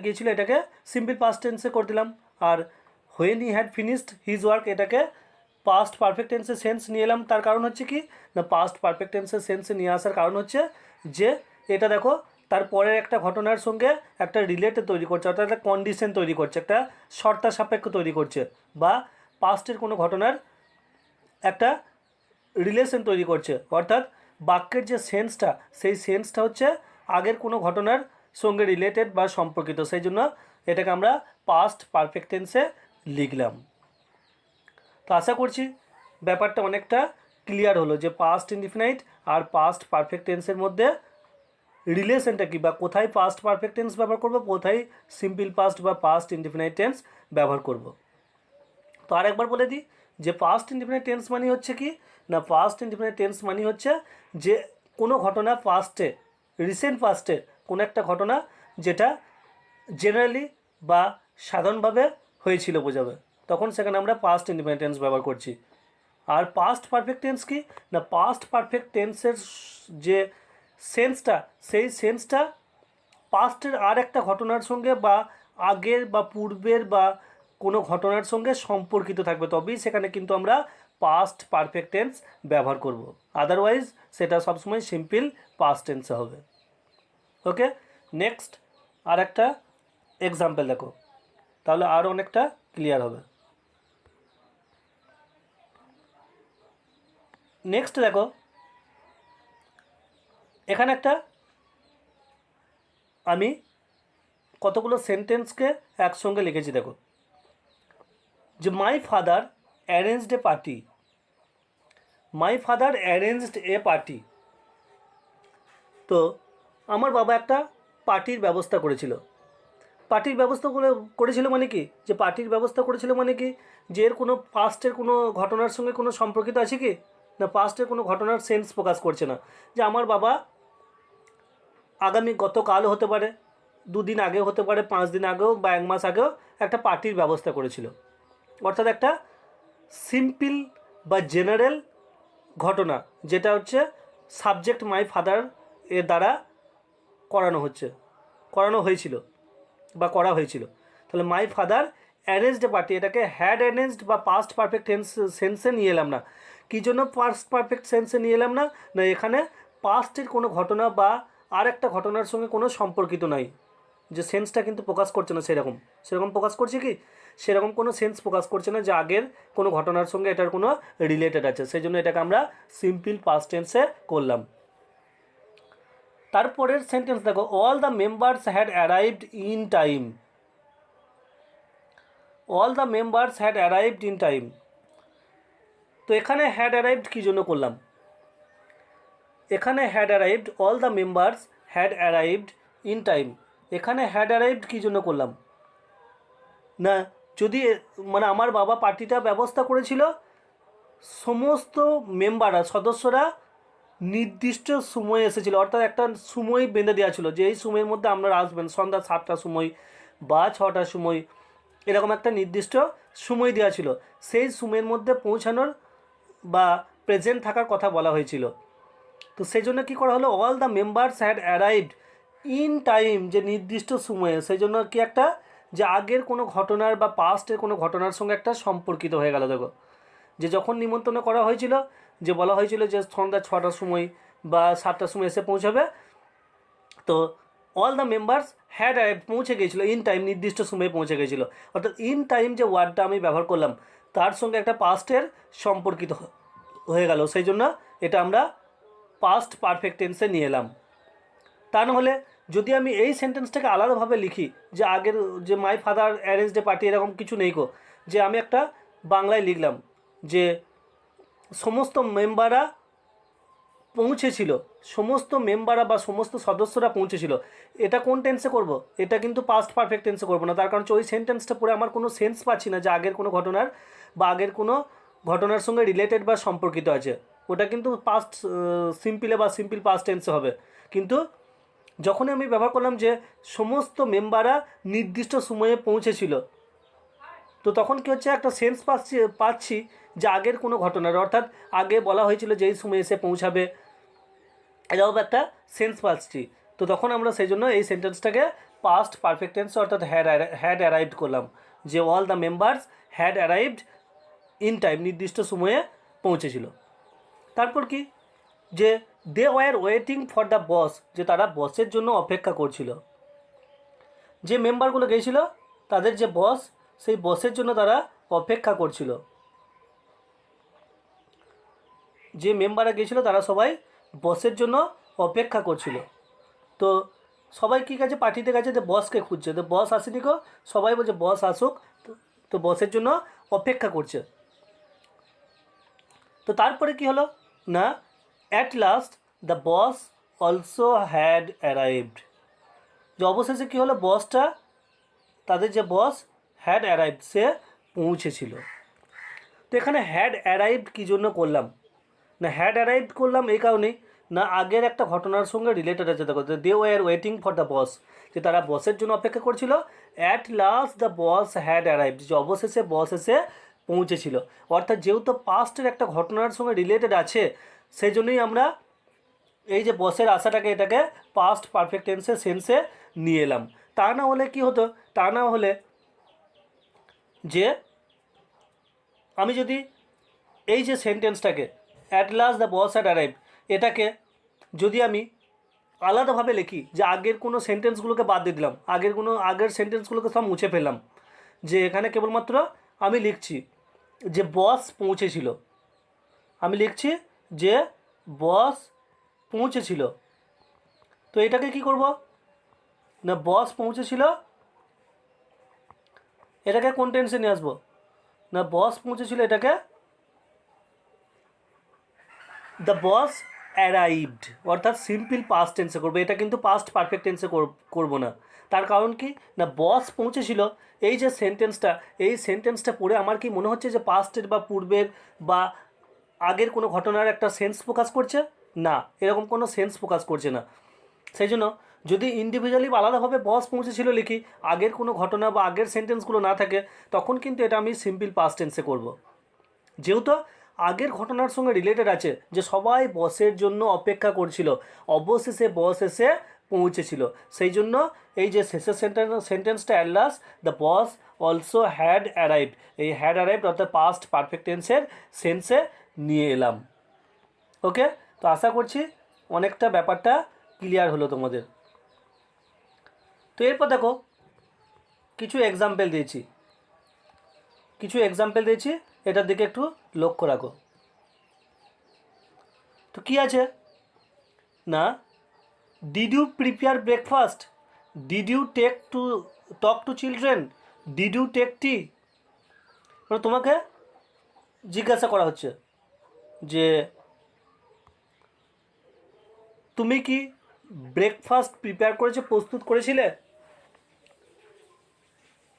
গিয়েছিল এটাকে সিম্পল পাস্ট টেন্সে করে দিলাম। আর when he had finished his work এটাকে পাস্ট পারফেক্ট টেন্সের সেন্স নিয়ে এলাম। তার কারণ হচ্ছে কি না পাস্ট পারফেক্ট টেন্সের সেন্সে নিয়ে আসার কারণ হচ্ছে যে এটা দেখো তার পরের একটা ঘটনার সঙ্গে একটা রিলেটেড তৈরি করছে, অর্থাৎ একটা কন্ডিশন তৈরি করছে, একটা শর্তা সাপেক্ষ তৈরি করছে, বা পাস্টের কোনো ঘটনার একটা রিলেশন তৈরি করছে। অর্থাৎ বাক্যের যে সেন্সটা সেই সেন্সটা হচ্ছে আগের কোনো ঘটনার সঙ্গে রিলেটেড বা সম্পর্কিত, সেই জন্য এটাকে আমরা পাস্ট পারফেক্ট টেন্সে লিখলাম। তো আশা করছি ব্যাপারটা অনেকটা ক্লিয়ার হলো যে পাস্ট ইনডিফিনাইট আর পাস্ট পারফেক্ট টেন্সের মধ্যে রিলেশনটা কী, বা কোথায় পাস্ট পারফেক্ট টেন্স ব্যবহার করব, কোথায় সিম্পল পাস্ট বা পাস্ট ইনডিফিনাইট টেন্স ব্যবহার করব। তো আরেকবার বলে দিই যে পাস্ট ইনডিফিনাইট টেন্স মানে হচ্ছে কি না পাস্ট ইনডিফিনাইট টেন্স মানে হচ্ছে যে কোনো ঘটনা পাস্টে, রিসেন্ট পাস্টে কোনো একটা ঘটনা যেটা জেনারেলি বা সাধারণভাবে হয়েছিল বোঝাবে, তখন সেখানে আমরা পাস্ট ইনডিফিনাইট টেন্স ব্যবহার করছি। আর পাস্ট পারফেক্ট টেন্স কি না পাস্ট পারফেক্ট টেন্সের যে সেন্সটা সেই সেন্সটা পাস্টের আর একটা ঘটনার সঙ্গে বা আগের বা পূর্বের বা কোনো ঘটনার সঙ্গে সম্পর্কিত থাকবে, তবেই সেখানে কিন্তু আমরা পাস্ট পারফেক্ট টেন্স ব্যবহার করব, আদারওয়াইজ সেটা সবসময় সিম্পল পাস্ট টেন্সে হবে। ওকে, নেক্সট আর একটা এক্সাম্পল দেখো, তাহলে আর অনেকটা ক্লিয়ার হবে। নেক্সট দেখো এখানে একটা আমি কতগুলো সেন্টেন্সকে একসঙ্গে লিখেছি দেখো, যে my father arranged A party, my father arranged A party. তো আমার বাবা একটা পার্টির ব্যবস্থা করেছিল। পার্টির ব্যবস্থা করেছিল মানে কি, যে পার্টির ব্যবস্থা করেছিল মানে কি, যে এর কোনো পাস্টের কোনো ঘটনার সঙ্গে কোনো সম্পর্কিত আছে কি না পাস্টের কোনো ঘটনার সেন্স প্রকাশ করছে না। যে আমার বাবা গতকাল হতে পারে, দুদিন আগে হতে পারে, 5 দিন আগেও বা 1 মাস আগেও একটা পার্টির ব্যবস্থা করেছিল, অর্থাৎ একটা সিম্পল বা জেনারেল ঘটনা যেটা হচ্ছে সাবজেক্ট মাই ফাদার এর দ্বারা করানো হয়েছিল বা করা হয়েছিল। তাহলে my father arranged A party, এটাকে হ্যাড অ্যারেঞ্জড বা পাস্ট পারফেক্ট সেন্সে নিয়ে এলাম না, কী জন্য পাস্ট পারফেক্ট সেন্সে নিয়ে এলাম না, না এখানে পাস্টের কোনো ঘটনা বা আর একটা ঘটনার সঙ্গে কোনো সম্পর্কিত নাই, যে সেন্সটা কিন্তু প্রকাশ করছে না সেরকম সেরকম প্রকাশ করছে কি, সেরকম কোনো সেন্স প্রকাশ করছে না যে আগের কোনো ঘটনার সঙ্গে এটার কোনো রিলেটেড আছে, সেই জন্য এটাকে আমরা সিম্পল পাস্ট টেন্সে করলাম। তারপরের সেন্টেন্স দেখো, all the members had arrived in time. All the members had arrived in time. তো এখানে হ্যাড অ্যারাইভড কী জন্য করলাম, এখানে had arrived, all the members had arrived in time, এখানে হ্যাড অ্যারাইভড কী জন্য করলাম না, যদি মানে আমার বাবা পার্টিটা ব্যবস্থা করেছিল, সমস্ত মেম্বাররা সদস্যরা নির্দিষ্ট সময়ে এসেছিলো, অর্থাৎ একটা সময় বেঁধে দেওয়া ছিল যে এই সময়ের মধ্যে আপনারা আসবেন, সন্ধ্যা 7টার সময় বা 6টার সময়, এরকম একটা নির্দিষ্ট সময় দেওয়া ছিল, সেই সময়ের মধ্যে পৌঁছানোর বা প্রেজেন্ট থাকার কথা বলা হয়েছিল। তো সেই জন্য কী করা হলো, all the members had arrived in time, যে নির্দিষ্ট সময়ে, সেই জন্য কি একটা যে আগের কোনো ঘটনার বা পাস্টের কোনো ঘটনার সঙ্গে একটা সম্পর্কিত হয়ে গেল। দেখো যে যখন নিমন্ত্রণ করা হয়েছিল, যে বলা হয়েছিল যে সন্ধ্যা 6টার সময় বা 7টার সময় এসে পৌঁছাবে, তো অল দ্য মেম্বার্স হ্যাড পৌঁছে গিয়েছিলো ইন টাইম, নির্দিষ্ট সময়ে পৌঁছে গিয়েছিলো, অর্থাৎ ইন টাইম যে ওয়ার্ডটা আমি ব্যবহার করলাম তার সঙ্গে একটা পাস্টের সম্পর্কিত হয়ে গেল, সেই জন্য এটা আমরা পাস্ট পারফেক্ট টেন্সে নিয়ে এলাম। তা নাহলে যদি আমি এই সেন্টেন্সটাকে আলাদাভাবে লিখি যে আগের যে my father arranged A party, এরকম কিছু নেই গো, যে আমি একটা বাংলায় লিখলাম যে সমস্ত মেম্বাররা পৌঁছেছিল, সমস্ত মেম্বাররা বা সমস্ত সদস্যরা পৌঁছেছিল, এটা কোন টেন্সে করব, এটা কিন্তু পাস্ট পারফেক্ট টেন্সে করব না, তার কারণ ওই সেন্টেন্সটা পড়ে আমার কোনো সেন্স পাচ্ছি না যে আগের কোনো ঘটনার বা আগের কোনো ঘটনার সঙ্গে রিলেটেড বা সম্পর্কিত আছে, ওটা কিন্তু পাস্ট সিম্পলে বা সিম্পল পাস্ট টেন্সে হবে। কিন্তু যখনই আমি ব্যবহার করলাম যে সমস্ত মেম্বাররা নির্দিষ্ট সময়ে পৌঁছেছিল, তো তখন কী হচ্ছে, একটা সেন্স পাচ্ছি যে আগের কোনো ঘটনার, অর্থাৎ আগে বলা হয়েছিল যে এই সময় এসে পৌঁছাবে, এটাও একটা সেন্স পাচ্ছি। তো তখন আমরা সেই জন্য এই সেন্টেন্সটাকে পাস্ট পারফেক্ট টেন্স অর্থাৎ হ্যাড অ্যারাইভড করলাম, যে all the members had arrived in time, নির্দিষ্ট সময়ে পৌঁছেছিল। তারপর কি, যে they were waiting for the boss, যে তারা বসের জন্য অপেক্ষা করছিল, যে মেম্বারগুলো গিয়েছিল তাদের যে বস, সেই বসের জন্য তারা অপেক্ষা করছিল, যে মেম্বাররা গিয়েছিল তারা সবাই বসের জন্য অপেক্ষা করছিল। তো সবাই কী গেছে, পার্টিতে গেছে, তো বসকে খুঁজছে, তো বস আসেনি গো, সবাই বলছে বস আসুক, তো বসের জন্য অপেক্ষা করছে। তো তারপরে কি হলো না, at last the boss also had arrived, যে অবশেষে কী হলো, বসটা, তাদের যে বস হ্যাড অ্যারাইভড, সে পৌঁছেছিল। তো এখানে হ্যাড অ্যারাইভড কী জন্য করলাম না, হ্যাড অ্যারাইভড করলাম এই কারণেই না, আগের একটা ঘটনার সঙ্গে রিলেটেড আছে। দেখো they were waiting for the boss, যে তারা বসের জন্য অপেক্ষা করছিল, at last the boss had arrived, যে অবশেষে বস এসে পৌঁছেছিল, অর্থাৎ যেহেতু পাস্টের একটা ঘটনার সঙ্গে রিলেটেড আছে, সেই জন্যই আমরা এই যে বসের আশাটাকে এটাকে পাস্ট পারফেক্ট টেন্সে সেন্সে নিয়ে এলাম। তা না হলে কি হতো, তা না হলে যে আমি যদি এই যে সেন্টেন্সটাকে at last the boss had arrived, এটাকে যদি আমি আলাদাভাবে লিখি, যে আগের কোনো সেন্টেন্সগুলোকে বাদ দিয়ে দিলাম, আগের সেন্টেন্সগুলোকে সব মুছে ফেললাম, যে এখানে কেবলমাত্র আমি লিখছি যে বস পৌঁছেছিল, আমি লিখছি যে বস পৌঁছেছিল, তো এটাকে কি করব না, বস পৌঁছেছিল, এটাকে কোন টেন্সে নিয়ে আসবো না, বস পৌঁছেছিল, এটাকে দ্য বস অ্যারাইভড, অর্থাৎ সিম্পল পাস্ট টেন্সে করবো, এটা কিন্তু পাস্ট পারফেক্ট টেন্সে করবো না। তার কারণ কি না, বস পৌঁছেছিল, এই যে সেন্টেন্সটা, এই সেন্টেন্সটা পড়ে আমার কি মনে হচ্ছে যে পাস্টের বা পূর্বের বা আগের কোনো ঘটনার একটা সেন্স প্রকাশ করছে না, এরকম কোনো সেন্স প্রকাশ করছে না। সেই জন্য যদি ইন্ডিভিজুয়ালি আলাদাভাবে বস পৌঁছেছিল লিখি, আগের কোনো ঘটনা বা আগের সেন্টেন্সগুলো না থাকে, তখন কিন্তু এটা আমি সিম্পল পাস্ট টেন্সে করব। যেহেতু আগের ঘটনার সঙ্গে রিলেটেড আছে, যে সবাই বসের জন্য অপেক্ষা করছিল, অবশেষে বস এসে পৌঁছেছিল, সেই জন্য এই যে শেষের সেন্টেন্সটা at last the boss also had arrived, এই হ্যাড অ্যারাইভড অর্থাৎ পাস্ট পারফেক্ট টেন্সের সেন্সে নিয়ে এলাম। ওকে, তো আশা করছি অনেকটা ব্যাপারটা ক্লিয়ার হলো তোমাদের। তো এরপর দেখো কিছু এক্সাম্পল দিয়েছি, এটার দিকে একটু লক্ষ্য রাখো। তো কী আছে না, did you prepare breakfast, did you talk to children, did you take tea. মানে তোমাকে জিজ্ঞাসা করা হচ্ছে যে তুমি কি ব্রেকফাস্ট প্রস্তুত করেছিলে।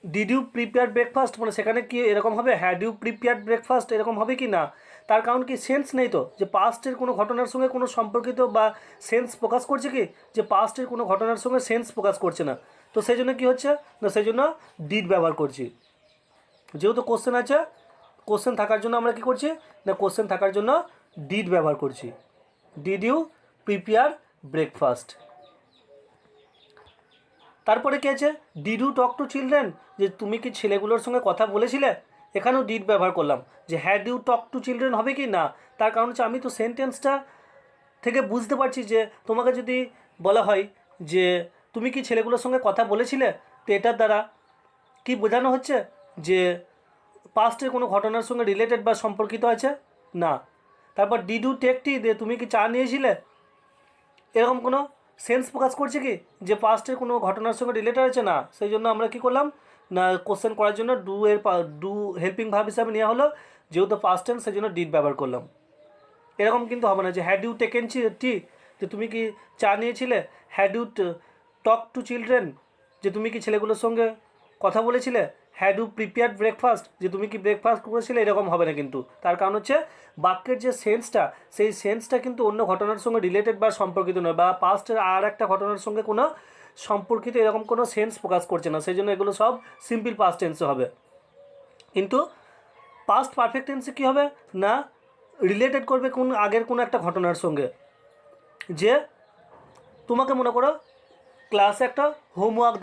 ডিড ইউ প্রিপেয়ার ব্রেকফাস্ট, মানে সেখানে কি এরকম হবে হ্যাড ইউ প্রিপেয়ার ব্রেকফাস্ট, এরকম হবে কি না। তার কারণ কি সেন্স নেই তো, যে পাস্টের কোনো ঘটনার সঙ্গে কোনো সম্পর্কিত বা সেন্স প্রকাশ করছে কি, যে পাস্টের কোনো ঘটনার সঙ্গে সেন্স প্রকাশ করছে না। তো সেই জন্য কী হচ্ছে না, সেই জন্য ডিড ব্যবহার করছি। যেহেতু কোশ্চেন আছে, কোশ্চেন থাকার জন্য আমরা কী করছি না, কোশ্চেন থাকার জন্য ডিড ব্যবহার করছি। Did you prepare breakfast. তারপরে কী আছে, did you talk to children, যে তুমি কি ছেলেগুলোর সঙ্গে কথা বলেছিলে। এখানেও ডিড ব্যবহার করলাম, যে had you talk to children হবে কি না। তার কারণ হচ্ছে আমি তো সেন্টেন্সটা থেকে বুঝতে পারছি যে তোমাকে যদি বলা হয় যে তুমি কি ছেলেগুলোর সঙ্গে কথা বলেছিলে, তো এটার দ্বারা কি বোঝানো হচ্ছে যে পাস্টের কোনো ঘটনার সঙ্গে রিলেটেড বা সম্পর্কিত আছে না। তারপর ডিড ইউ টেক টি, যে তুমি কি চা নিয়েছিলে, এরকম কোনো সেন্স প্রকাশ করছে কি যে পাস্টের কোনো ঘটনার সঙ্গে রিলেটেড আছে না। সেই জন্য আমরা কি করলাম না, কোশ্চেন করার জন্য ডু হেল্পিং ভার্ব হিসাবে নেওয়া হলো, যেহেতু পাস্ট টেন্স সেই জন্য ডিড ব্যবহার করলাম। এরকম কিন্তু হবে না যে হ্যাড ইউ টেকেন টি, যে তুমি কি চা নিয়েছিলে। Had you talk to children, যে তুমি কি ছেলেগুলোর সঙ্গে কথা বলেছিলে। হ্যাড ইউ প্রিপেয়ার্ড ব্রেকফাস্ট, যে তুমি কি ব্রেকফাস্ট করেছিলে, এরকম হবে না কিন্তু। তার কারণ হচ্ছে বাক্যের যে সেন্সটা, সেই সেন্সটা কিন্তু অন্য ঘটনার সঙ্গে রিলেটেড বা সম্পর্কিত নয়, বা পাস্টের আর একটা ঘটনার সঙ্গে কোনো সম্পর্কিত এরকম কোনো সেন্স প্রকাশ করছে না। সেই জন্য এগুলো সব সিম্পল পাস্ট টেন্সে হবে। কিন্তু পাস্ট পারফেক্ট টেন্সে কী হবে না, রিলেটেড করবে কোন আগের কোনো একটা ঘটনার সঙ্গে। যে তোমাকে মনে করো ক্লাসে একটা হোমওয়ার্ক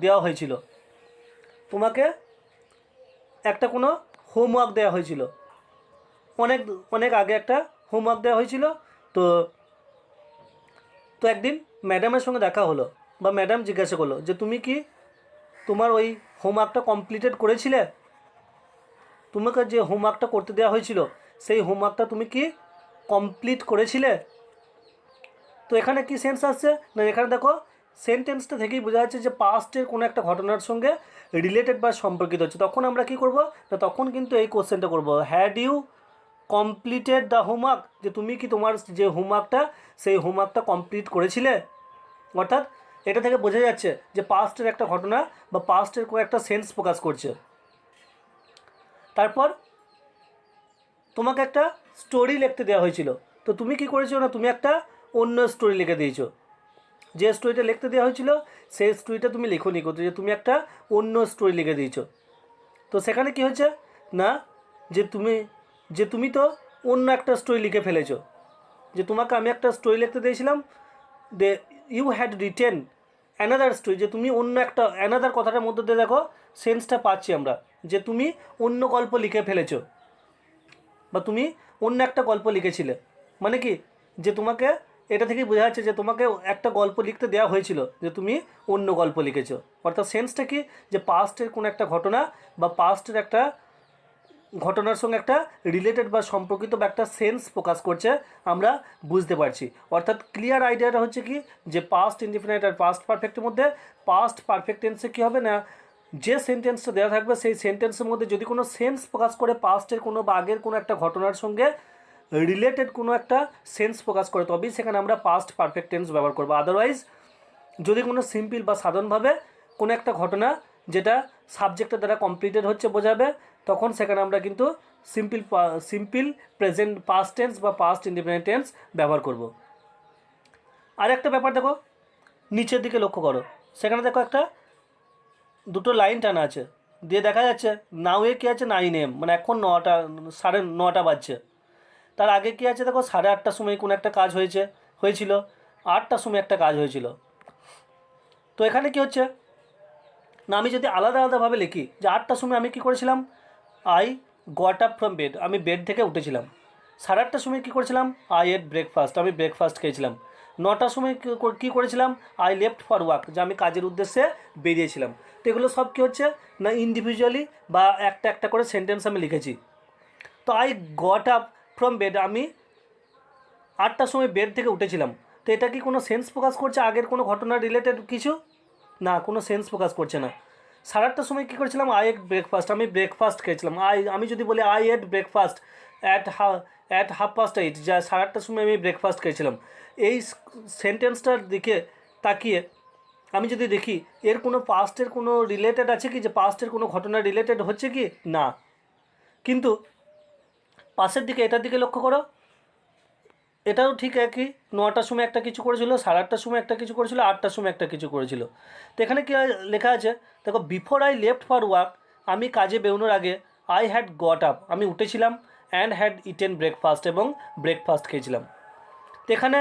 দেওয়া হয়েছিল, তোমাকে একটা কোনো হোমওয়ার্ক দেওয়া হয়েছিল, অনেক অনেক আগে একটা হোমওয়ার্ক দেওয়া হয়েছিল। তো তো একদিন ম্যাডামের সঙ্গে দেখা হলো, বা ম্যাডাম জিজ্ঞাসা করলো যে তুমি কি তোমার ওই হোমওয়ার্কটা কমপ্লিটেড করেছিলে। তোমাকে যে হোমওয়ার্কটা করতে দেওয়া হয়েছিল, সেই হোমওয়ার্কটা তুমি কি কমপ্লিট করেছিলে। তো এখানে কি সেন্স আসছে না, এখানে দেখো সেন্টেন্সটা থেকেই বোঝা যাচ্ছে যে পাস্টের কোনো একটা ঘটনার সঙ্গে রিলেটেড বা সম্পর্কিত হচ্ছে। তখন আমরা কি করব না, তখন কিন্তু এই কোশ্চেনটা করব, had you completed the homework, যে তুমি কি তোমার যে হোমওয়ার্কটা সেই হোমওয়ার্কটা কমপ্লিট করেছিলে। অর্থাৎ এটা থেকে বোঝা যাচ্ছে যে পাস্টের একটা ঘটনা বা পাস্টের কোনো একটা সেন্স প্রকাশ করছে। তারপর তোমাকে একটা স্টোরি লিখতে দেওয়া হয়েছিল, তো তুমি কি করেছো না, তুমি একটা অন্য স্টোরি লিখে দিয়েছো। যে স্টোরিটা লিখতে দেওয়া হয়েছিল সেই স্টোরিটা তুমি লেখোনি, করতে যে তুমি একটা অন্য স্টোরি লিখে দিয়েছো। তো সেখানে কি হচ্ছে না, যে তুমি তো অন্য একটা স্টোরি লিখে ফেলেছো। যে তোমাকে আমি একটা স্টোরি লিখতে দিয়েছিলাম, they you had written another story, যে তুমি অন্য একটা অ্যানাদার কথাটার মধ্যে দিয়ে দেখো সেন্সটা পাচ্ছি আমরা, যে তুমি অন্য গল্প লিখে ফেলেছো, বা তুমি অন্য একটা গল্প লিখেছিলে। মানে কি, যে তোমাকে এটা থেকেই বোঝা যাচ্ছে যে তোমাকে একটা গল্প লিখতে দেওয়া হয়েছিল, যে তুমি অন্য গল্প লিখেছো। অর্থাৎ সেন্সটা কি, যে পাস্টের কোনো একটা ঘটনা বা পাস্টের একটা ঘটনার সঙ্গে একটা রিলেটেড বা সম্পর্কিত বা একটা সেন্স প্রকাশ করছে, আমরা বুঝতে পারছি। অর্থাৎ ক্লিয়ার আইডিয়াটা হচ্ছে কি, যে পাস্ট ইনডিফিনাইট আর পাস্ট পারফেক্টের মধ্যে পাস্ট পারফেক্ট টেন্সে কী হবে না, যে সেন্টেন্সটা দেওয়া থাকবে সেই সেন্টেন্সের মধ্যে যদি কোনো সেন্স প্রকাশ করে পাস্টের কোনো বা আগের কোনো একটা ঘটনার সঙ্গে রিলেটেড কোনো একটা সেন্স প্রকাশ করে, তবেই সেখানে আমরা পাস্ট পারফেক্ট টেন্স ব্যবহার করবো। আদারওয়াইজ যদি কোনো সিম্পল বা সাধারণভাবে কোনো একটা ঘটনা যেটা সাবজেক্টের দ্বারা কমপ্লিটেড হচ্ছে বোঝাবে, তখন সেখানে আমরা কিন্তু সিম্পল প্রেজেন্ট পাস্ট টেন্স বা পাস্ট ইনডিফিনিট টেন্স ব্যবহার করব। আর একটা ব্যাপার দেখো, নিচের দিকে লক্ষ্য করো, সেখানে দেখো একটা দুটো লাইন টানা আছে, দিয়ে দেখা যাচ্ছে নাও এ কী আছে 9 AM, মানে এখন 9টা 9:30 বাজছে। তার আগে কী আছে দেখো 8:30টার সময় কোনো একটা কাজ হয়েছিল, 8টার সময় একটা কাজ হয়েছিল। তো এখানে কি হচ্ছে না, আমি যদি আলাদা আলাদাভাবে লিখি যে 8টার সময় আমি কী করেছিলাম, I got up from bed, আমি বেড থেকে উঠেছিলাম। 8:30টার সময় কী করেছিলাম? আই এট ব্রেকফাস্ট, আমি ব্রেকফাস্ট খেয়েছিলাম। 9টার সময় কী করেছিলাম? আই লেফট ফর ওয়ার্ক, যে আমি কাজের উদ্দেশ্যে বেরিয়েছিলাম। তো এগুলো সব কী হচ্ছে না ইন্ডিভিজুয়ালি বা একটা একটা করে সেন্টেন্স আমি লিখেছি। তো I got up from bed, আমি 8টার সময় বেড থেকে উঠেছিলাম। তো এটা কি কোনো সেন্স প্রকাশ করছে আগের কোনো ঘটনা রিলেটেড কিছু? না, কোনো সেন্স প্রকাশ করছে না। 8:30টার সময় কী করেছিলাম? আই এট ব্রেকফাস্ট, আমি ব্রেকফাস্ট খেয়েছিলাম। আমি যদি বলি আই এট ব্রেকফাস্ট অ্যাট 8:30, যা 8:30টার সময় আমি ব্রেকফাস্ট খেয়েছিলাম, এই সেন্টেন্সটার দিকে তাকিয়ে আমি যদি দেখি এর কোনো পাস্টের কোনো রিলেটেড আছে কি, যে পাস্টের কোনো ঘটনা রিলেটেড হচ্ছে কি না। কিন্তু পাশের দিকে এটার দিকে লক্ষ্য করো, এটাও ঠিক একই। 9টার সময় একটা কিছু করেছিল, 8:30টার সময় একটা কিছু করেছিল, 8টার সময় একটা কিছু করেছিল। তো এখানে কী লেখা আছে দেখো, before I left for work, আমি কাজে বেরোনোর আগে আই হ্যাড গট আপ, আমি উঠেছিলাম, অ্যান্ড হ্যাড ইটেন ব্রেকফাস্ট, এবং ব্রেকফাস্ট খেয়েছিলাম। তো এখানে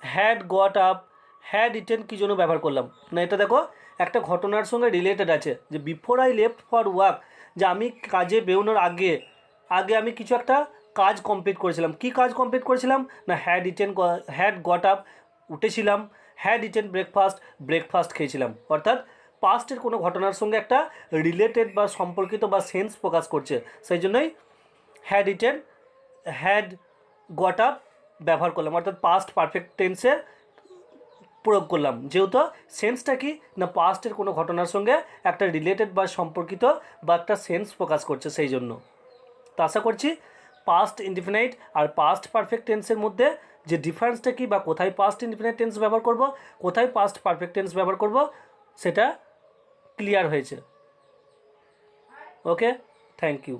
had got up, had eaten কী জন্য ব্যবহার করলাম না, এটা দেখো একটা ঘটনার সঙ্গে রিলেটেড আছে, যে before I left for work, যে আমি কাজে বেরোনোর আগে আগে আমি কিছু একটা কাজ কমপ্লিট করেছিলাম। কি কাজ কমপ্লিট করেছিলাম না হ্যাড গট আপ, উঠেছিলাম, হ্যাড ইটেন ব্রেকফাস্ট, ব্রেকফাস্ট খেয়েছিলাম। অর্থাৎ পাস্টের কোনো ঘটনার সঙ্গে একটা রিলেটেড বা সম্পর্কিত বা সেন্স প্রকাশ করছে, সেই জন্যই had eaten, had got up ব্যবহার করলাম, অর্থাৎ পাস্ট পারফেক্ট টেন্সে প্রয়োগ করলাম। যেহেতু সেন্সটা কি না পাস্টের কোনো ঘটনার সঙ্গে একটা রিলেটেড বা সম্পর্কিত বা একটা সেন্স প্রকাশ করছে, সেই জন্য। তো আশা করছি পাস্ট ইনডিফিনাইট আর পাস্ট পারফেক্ট টেন্সের মধ্যে যে ডিফারেন্সটা কী, বা কোথায় পাস্ট ইনডিফিনাইট টেন্স ব্যবহার করব, কোথায় পাস্ট পারফেক্ট টেন্স ব্যবহার করব, সেটা ক্লিয়ার হয়েছে। ওকে, থ্যাংক ইউ।